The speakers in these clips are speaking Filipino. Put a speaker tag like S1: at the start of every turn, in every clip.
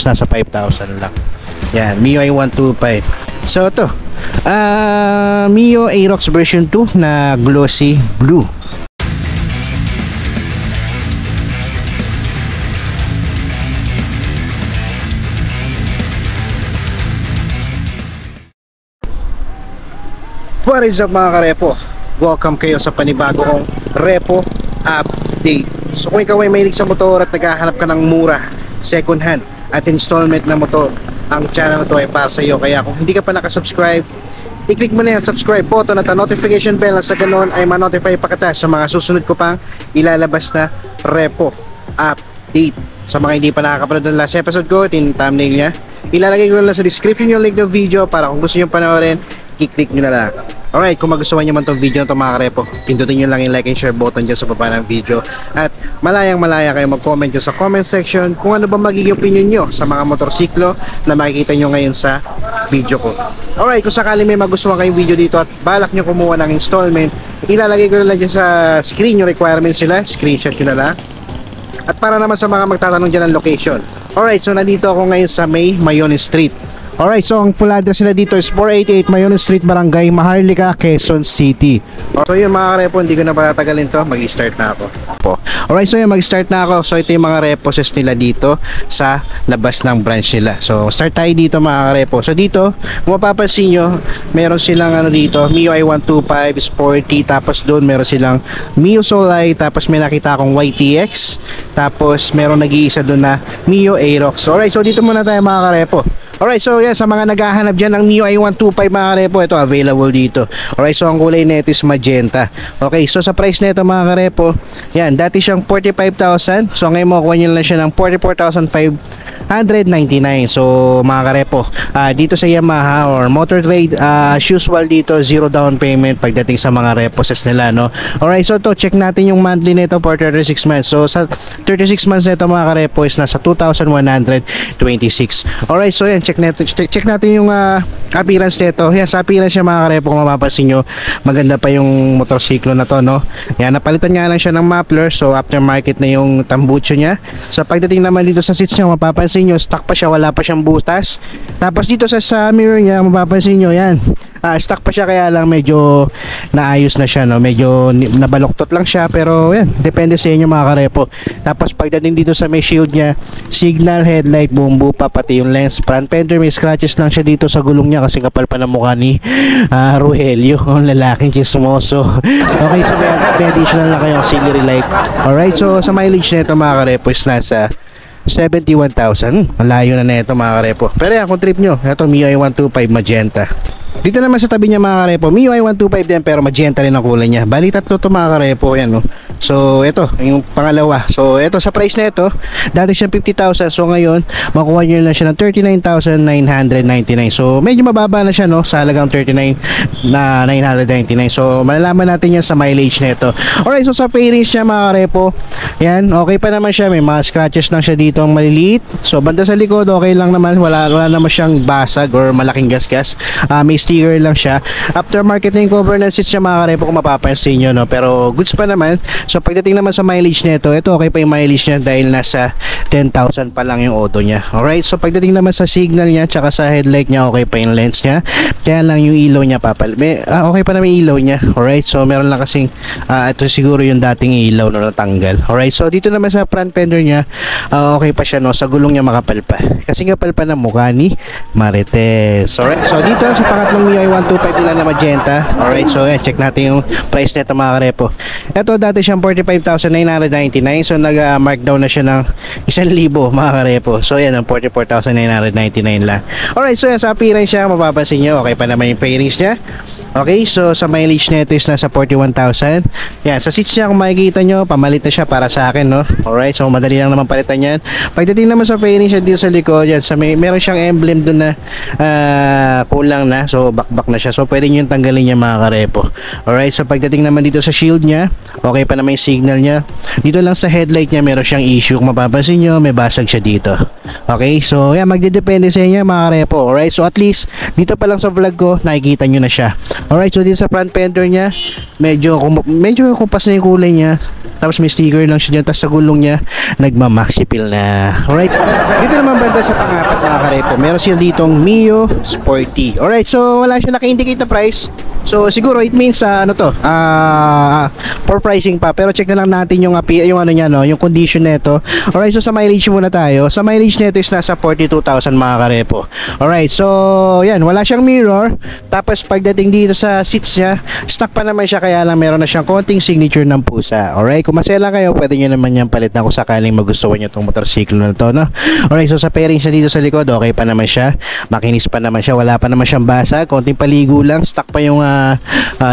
S1: is nasa 5,000 lang. Yan, Mio A125. So ito, Mio Aerox version 2 na glossy blue. What is up mga karepo? Welcome kayo sa panibagong repo update. So kung ikaw ay mahilig sa motor at naghahanap ka ng mura, second hand at installment na motor, ang channel na to ay para sa iyo. Kaya kung hindi ka pa nakasubscribe, i-click mo na yung subscribe button at ang notification bell na sa ganoon ay ma-notify pa kita sa mga susunod ko pang ilalabas na repo update. Sa mga hindi pa nakakapanood ng last episode ko, thumbnail niya, ilalagay ko lang sa description yung link ng video para kung gusto nyo panoorin, i-click nyo na lang. Alright, kung magustuhan nyo man itong video na ito mga karepo, pindutin nyo lang yung like and share button dyan sa baba ng video. At malayang malaya kayo mag-comment dyan sa comment section kung ano ba magiging opinion nyo sa mga motorsiklo na makikita nyo ngayon sa video ko. Alright, kung sakali may magustuhan kayong video dito at balak nyo kumuha ng installment, ilalagay ko na lang dyan sa screen yung requirements nila, screenshot nyo na lang. At para naman sa mga magtatanong dyan ng location. Alright, so nandito ako ngayon sa May Mayones Street. Alright, so ang full address nila dito is 488 Mayones Street, Barangay Maharlika, Quezon City. So yun mga karepo, hindi ko na patatagalin to, mag-start na ako. Alright, so yun, mag-start na ako. So ito yung mga reposes nila dito sa labas ng branch nila. So start tayo dito mga karepo. So dito, kung mapapansin nyo, meron silang ano dito, Mio i125 Sporty, tapos doon meron silang Mio Soleil, tapos may nakita akong YTX, tapos meron nag-iisa doon na Mio Aerox. Alright, so dito muna tayo mga karepo. Alright, so yan, sa mga naghahanap dyan ng Mio i125 mga karepo, ito available dito. Alright, so ang kulay nito is magenta. Okay, so sa price nito mga karepo, yan, dati siyang 45,000. So ngayon makukuha nyo lang siya ng 44,599. So mga karepo, dito sa Yamaha or Motor Trade, as usual dito, zero down payment pagdating sa mga reposes nila, no? Alright, so to check natin yung monthly nito for 36 months. So sa 36 months nito mga karepo is nasa 2,126. Alright, so yan, check natin yung appearance nito. Yan, sa appearance niya mga karepo, kung mapapansin nyo, maganda pa yung motorsiklo na to, no? Yan, napalitan nga lang siya ng muffler, so aftermarket na yung tambucho niya. So pagdating naman dito sa seats niya, mapapansin nyo, stock pa siya, wala pa siyang butas. Tapos dito sa mirror niya, mapapansin nyo, yan, stock pa siya, kaya lang medyo naayos na siya, no? Medyo nabaloktot lang siya, pero yan, depende sa inyo mga karepo. Tapos pagdating dito sa may shield niya, signal, headlight, bumbu pa, pati yung lens, front fender, may scratches lang siya dito sa gulong niya kasi kapal pa ng mukha ni Rogelio, ang lalaking chismoso. Okay, so may additional na kayong auxiliary light. Alright, so sa mileage na ito mga karepo is nasa 71,000. Malayo na ito mga karepo. Pero yan, kung trip nyo, ito Mio i125 magenta. Dito naman sa tabi niya mga karepo, Mio i125 din pero magenta rin ang kulay niya. Bali tatlo to mga karepo, yan, no? So ito, yung pangalawa. So ito sa price na ito, dati siyang 50,000. So ngayon, makuha nyo lang siya ng 39,999. So medyo mababa na siya, no? Sa halagang 39,999. So malalaman natin yan sa mileage na ito. Alright, so sa fairings niya mga karepo, yan, okay pa naman siya. May mga scratches lang siya dito ang maliliit. So banda sa likod, okay lang naman. Wala naman siyang basag or malaking gasgas. May sticker lang siya. Aftermarket na yung cover ng seats niya mga karepo, kung mapapansin nyo, no? Pero goods pa naman. So pagdating naman sa mileage nito, ito okay pa yung mileage niya dahil nasa 10,000 pa lang yung odo niya. Alright, so pagdating naman sa signal niya tsaka sa headlight niya, okay pa yung lens niya. Kaya lang yung ilaw niya okay pa naman yung ilaw niya. Alright, so meron lang kasing ito siguro yung dating ilaw na natanggal. Alright, so dito naman sa front fender niya, okay pa siya, no? Sa gulong niya makapal pa. Kasi kapal pa ng mukha ni Marites. Alright, so dito sa pangatlong Mio i125 nila na magenta. Alright, so yan, check natin yung price nito mga karepo. Ito dati siyang 45,999. So nag-markdown na siya ng 1,000 mga karepo. So yan, ang 44,999 lang. Alright, so yan, sa appearance siya, mapapansin nyo, okay pa naman yung fairings niya. Okay, so sa mileage nito is nasa 41,000. Yan, sa seats niya kung makikita nyo, pamalit na siya para sa akin, no? Alright, so madali lang naman palitan yan. Pagdating naman sa fairings niya dito sa likod, yan, meron siyang emblem dun na kulang na. So back na siya. So pwede nyo yung tanggalin niya mga karepo. Alright, so pagdating naman dito sa shield niya, okay pa naman yung signal niya. Dito lang sa headlight niya meron siyang issue. Kung mapapansin nyo, may basag siya dito. Okay, so yan, magdedepende sa inyo mga karepo. Alright, so at least dito pa lang sa vlog ko, nakikita nyo na siya. Alright, so dito sa front fender niya, medyo kumpas na yung kulay niya. Tapos may sticker lang siya dyan. Tapos sa gulong niya, nagma-maxi fill na. Alright. Dito naman banda sa pangapat mga karepo, meron sila ditong Mio Sporty. Alright, so wala siya naka-indicate na price. So siguro it means for pricing pa, pero check na lang natin yung ano niya, no, yung condition nito. Alright, so sa mileage muna tayo. Sa mileage nito is nasa 42,000 mga karepo. Alright, so yan, wala siyang mirror. Tapos pagdating dito sa seats niya, stock pa naman siya, kaya lang meron na siyang konting signature ng pusa. Alright, kung masela kayo, pwede nyo naman yan palit na kung sakaling magustuhan nyo itong motorsiklo na to, no? Alright, so sa pairings niya dito sa likod, okay pa naman siya, makinis pa naman siya, wala pa naman siyang basag, konting paligo lang, stock pa yung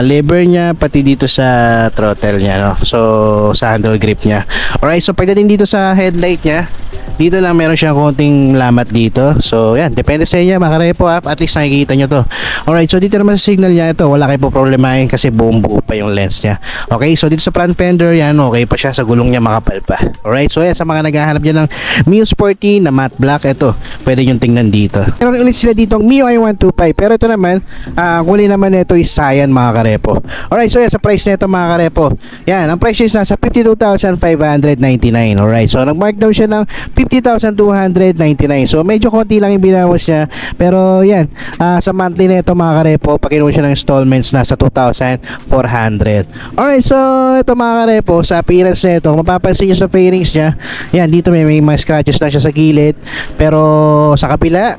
S1: lever niya, pati dito sa throttle niya, no? So sa handle grip niya. Alright, so pagdating dito sa headlight niya, dito lang meron siyang konting lamat dito. So yan, depende sa inyo mga karepo, at least nakikita nyo to. Alright, so dito naman sa signal niya, ito wala kayo po problemahin kasi buong buo pa yung lens niya. Okay, so dito sa front fender, yan, okay pa siya, sa gulong niya makapal pa. Alright, so yan, sa mga naghahanap dyan ng Mio Sporty na matte black, ito pwede yung tingnan dito. Meron ulit sila dito ng Mio i125, pero ito naman, kulay naman nito is cyan mga karepo. Alright, so yan, sa price nito mga karepo, yan, ang price is nasa 52,599. Alright, so nag-markdown siya ng 50,299. So medyo konti lang yung binawas niya, pero yan, sa monthly nito mga karepo, pag kinuha siya ng installments, nasa 2,400. Alright, so ito mga karepo, sa appearance nito, mapapansin nyo sa fairings niya, yan, dito may mga scratches na siya sa gilid, pero sa kabila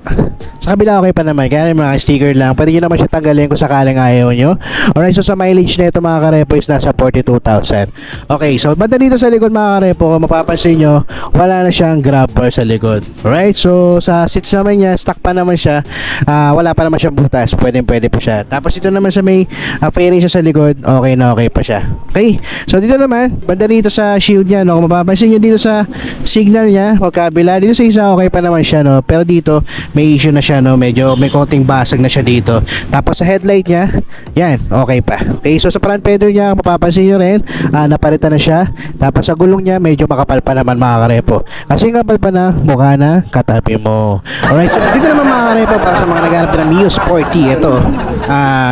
S1: okay pa naman, kaya mga sticker lang, pwede nyo naman siya tanggalin kung sakaling ayaw nyo. Alright, so sa mileage nito mga karepo is nasa 42,000. Okay, so banda dito sa likod mga karepo, mapapansin nyo, wala na siyang grab bar sa likod. Alright, so sa seats naman niya, stock pa naman siya, wala pa naman siyang butas, pwede pa siya. Tapos dito naman sa may fairing siya sa likod, okay na okay pa siya. Okay, so dito naman, banda dito sa shield niya, no, kung mapapansin nyo dito sa signal niya, magkabila, dito sa isa okay pa naman siya, no, pero dito may issue na siya, no, medyo may konting basag na siya dito. Tapos sa headlight niya, yan, okay pa. Okay, so sa front fender niya, mapapansin nyo rin, napalitan na siya. Tapos sa gulong niya, medyo makapal pa naman mga karepo, kasi kapal pa na mukha na katabi mo. Alright, so dito naman mga karepo, para sa mga naghanap ng Mio Sporty, ito,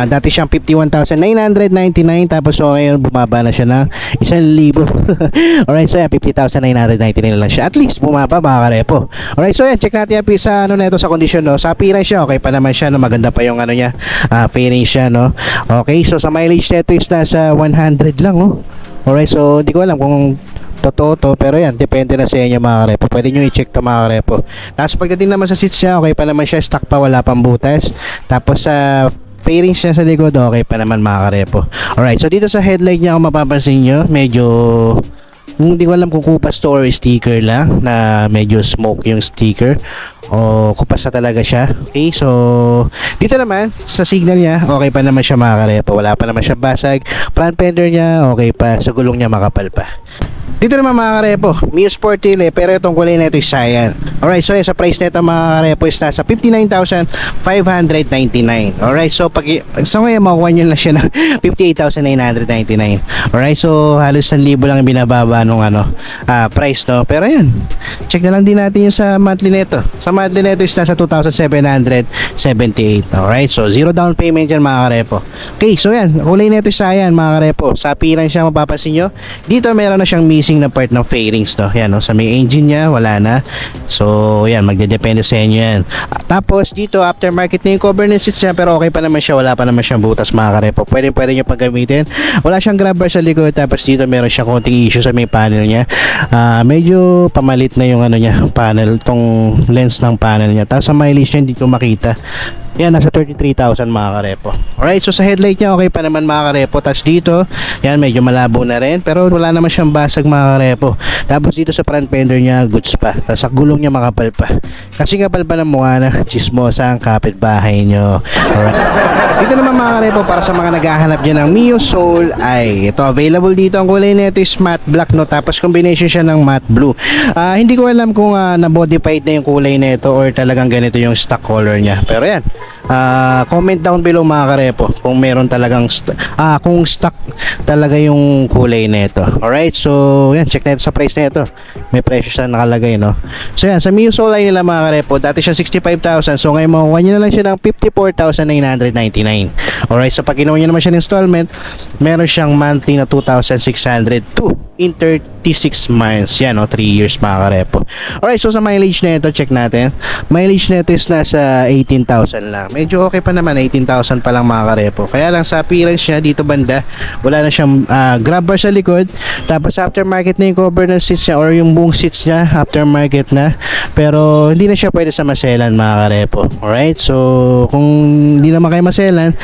S1: dati siyang 51,999, tapos so ngayon bumaba na siya ng 1,000. Alright, so yan, 50,999 lang siya. At least bumaba mga karepo. Alright, so yan, check natin yan sa ano nito, sa condition, no. Sa appearance siya, okay pa naman siya, no? Maganda pa yung ano niya, fairing siya, no. Okay, so sa mileage nito is nasa 100 lang, oh. Alright, so di ko alam kung totoo to, pero yan, depende na sa inyo mga karepo. Pwede nyo i-check to mga karepo. Tapos pagdating naman sa seats niya, okay pa naman siya, stock pa, wala pang butas. Tapos sa fairings niya sa likod, okay pa naman mga karepo. Alright, so dito sa headlight niya, kung mapapansin nyo, medyo, hindi ko alam kung kupas to or sticker lang, na medyo smoke yung sticker o kupas na talaga siya. Okay, so dito naman sa signal niya, okay pa naman siya mga karepo, wala pa naman siya basag. Front fender niya, okay pa, sa gulong niya makapal pa. Dito naman mga karepo, Mio Sporty, pero itong kulay na ito is cyan. Alright, so sa price nito mga karepo is nasa 59,599. Alright, so ngayon makuha nyo na siya ng 58,999. Alright, so halos 1,000 lang yung binababa nung price, no. Pero yan, check na lang din natin yung sa monthly nito. Sa monthly nito is nasa 2,778. Alright, so zero down payment yan mga karepo. Okay, so yan, kulay nito is cyan mga karepo. Sa appearance siya, mapapansin nyo, dito meron na siyang missing na part ng fairings, no. Yan, no, sa may engine niya wala na. So yan, magdedepende sa inyo yan. Tapos dito aftermarket na yung cover ng seats niya, pero okay pa naman siya, wala pa naman siyang butas mga karepo. Pwede nyo pang gamitin. Wala siyang grab bar sa likod. Tapos dito meron siyang konting issue sa may panel niya. Medyo pamalit na yung ano niya, panel, tong lens ng panel niya. Tapos sa mileage niya hindi ko makita. Yan, nasa 33,000 mga karepo. Alright, so sa headlight niya okay pa naman mga karepo. Tapos dito, yan, medyo malabo na rin, pero wala naman siyang basag mga karepo. Tapos dito sa front fender niya, goods pa. Tapos sa gulong niya makapal pa. Kasi kapal pa ng mukha na chismosa ang kapitbahay nyo. Alright, dito naman mga karepo, para sa mga naghahanap dyan ng Mio Soul, ay ito, available dito. Ang kulay nito is matte black, no. Tapos combination siya ng matte blue. Hindi ko alam kung na-modified na yung kulay nito or talagang ganito yung stock color niya. Pero yan, comment down below mga karepo kung meron talagang kung stock talaga yung kulay nito. Alright, so yan, check na ito sa price na ito. May presyo siya nakalagay, no. So yan, sa Mio Soul line nila mga karepo, dati siya 65,000. So ngayon makuha nyo na lang siya ng 54,999. Alright, so pag ginawa nyo naman siya ng installment, meron siyang monthly na 2,602 in 36 months. Yan, 3 years mga karepo. Alright, so sa mileage na ito, check natin. Mileage na ito is nasa 18,000 lang. Medyo okay pa naman, 18,000 pa lang mga karepo. Kaya lang sa appearance niya dito banda, wala na siyang grab bar sa likod. Tapos aftermarket na yung cover ng seats niya, or yung buong seats niya aftermarket na. Pero hindi na siya pwede sa maselan mga karepo. Alright, so kung hindi naman kayo maselan,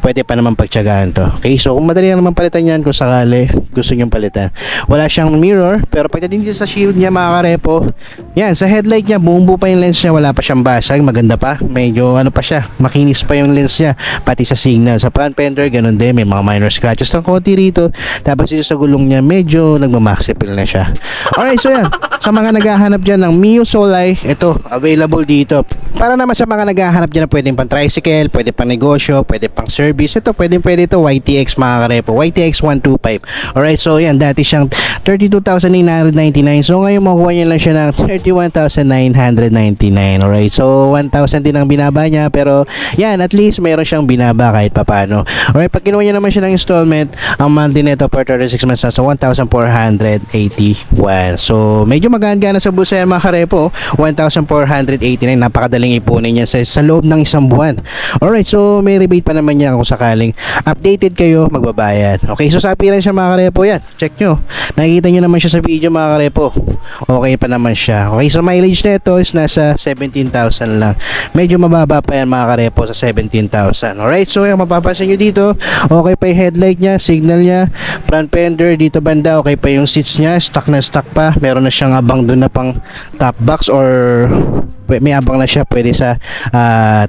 S1: pwede pa naman pagtyagaan to. Okay, so kung madali lang naman palitan yan, kung sakali gusto nyong palitan. Wala siyang mirror, pero pagdating dito sa shield niya mga karepo, yan, sa headlight niya, buong buo pa yung lens niya, wala pa siyang basag, maganda pa, medyo ano pa siya, makinis pa yung lens niya, pati sa signal. Sa front fender, ganun din, may mga minor scratches ng konti rito, tapos dito sa gulong niya, medyo nagmamaxi feel na siya. Alright, so yan, sa mga naghahanap dyan ng Mio Soleil, ito, available dito. Para naman sa mga naghahanap dyan na pwedeng pang tricycle, pwede pang negosyo, pwede pang service, ito pwede ito YTX mga karepo, YTX 125. Alright, so yan, dati siyang 32,999, so ngayon makuha niya lang siya ng 31,999. Alright, so 1,000 din ang binaba niya, pero yan, at least meron siyang binaba kahit papano. Alright, pag kinuha niya naman siya ng installment, ang monthly nito per 36 months nasa 1,481. So medyo maganda na sa bulsa yan mga karepo, 1,489, napakadaling ipunin niya sa loob ng isang buwan. Alright, so may rebate pa naman niya kung sakaling updated kayo, magbabayad. Okay, so sa appearance siya mga karepo, yan, check nyo, nakikita nyo naman siya sa video mga karepo, okay pa naman siya. Okay, so mileage na ito is nasa 17,000 lang, medyo mababa pa yan mga karepo sa 17,000. Alright, so yung mapapansin nyo dito, okay pa yung headlight niya, signal niya, front fender dito banda, okay pa yung seats niya, stock na stock pa, meron na siyang abang doon na pang top box, or may abang na siya pwede sa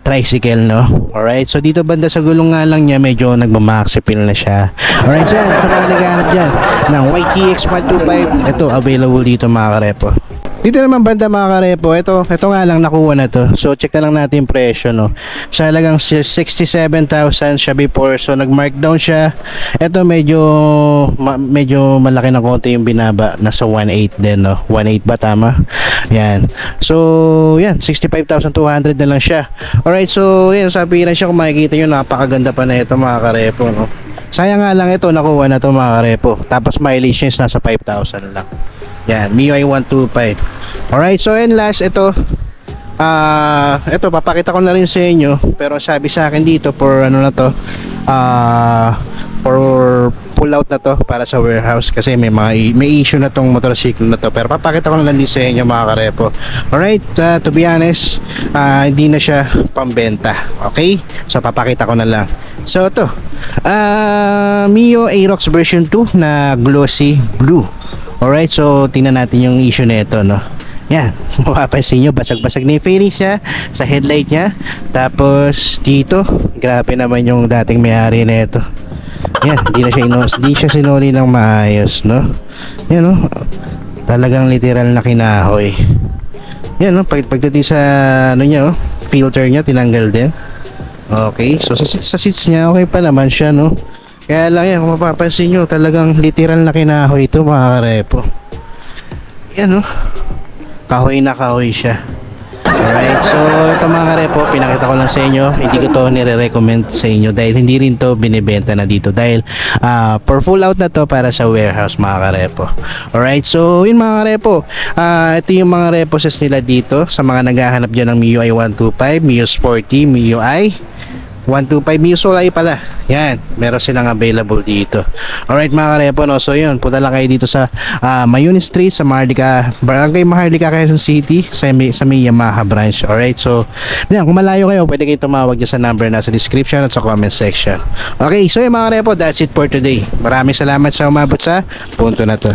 S1: tricycle, no? Alright, so dito banda sa gulong nga lang niya, medyo nagmamaxi feel na siya. Alright, so yan, sa mga naghahanap dyan ng YTX 125, ito available dito mga karepo. Dito naman banda mga karepo, ito nga lang nakuha na to. So check na lang natin yung presyo, no. Sa halagang 67,000 siya before, so nag-markdown siya. Ito medyo malaki na konti yung binaba, nasa 1.8 din, no. 1.8 ba tama? Yan. So yan, 65,200 na lang siya. Alright, so yan, sabi na siya, kung makikita nyo, napakaganda pa na ito mga karepo, no. Sayang nga lang ito, nakuha na to mga karepo. Tapos mileage is nasa 5,000 lang. Yan, MIUI 125. Alright, so and last, ito papakita ko na rin sa inyo, pero sabi sa akin dito for ano na to, for pull out na to para sa warehouse, kasi may issue na tong motorcycle na to, pero papakita ko na lang din sa inyo mga karepo. Alright, to be honest, hindi na siya pambenta. Okay, so papakita ko na lang. So ito, Mio Aerox version 2 na glossy blue. Alright, so tingnan natin yung issue na ito, no. Yan, mapapansin nyo, basag-basag na yung fairings niya sa headlight niya. Tapos dito, grabe naman yung dating may-ari na ito. Yan, hindi siya sinuli ng maayos, no. Yan, no, talagang literal na kinahoy. Yan, no, pagdating sa ano niya, oh, filter niya tinanggal din. Okay, so sa seats niya okay pa naman siya, no. Kaya lang yan, kung mapapansin nyo, talagang literal na kinahoy ito mga karepo. Yan, oh, kahoy na kahoy siya. Alright, so ito mga karepo, pinakita ko lang sa inyo. Hindi ko to nire-recommend sa inyo dahil hindi rin to binibenta na dito, dahil for full out na to para sa warehouse mga karepo. Alright, so yun mga karepo, ito yung mga reposes nila dito sa mga naghahanap dyan ng MIUI 125, Mio Sporty, MIUI 125, Mio Soleil pala. Yan, meron silang available dito. Alright mga karepo, no? So yun, punta lang kayo dito sa Mayuni Street, sa Maharlika, Barangay Maharlika, Quezon City, sa may Yamaha branch. Alright, so yan, kung malayo kayo, pwede kayo tumawag dyan sa number na sa description at sa comment section. Okay, so yun mga karepo, that's it for today. Maraming salamat sa umabot sa punto na to.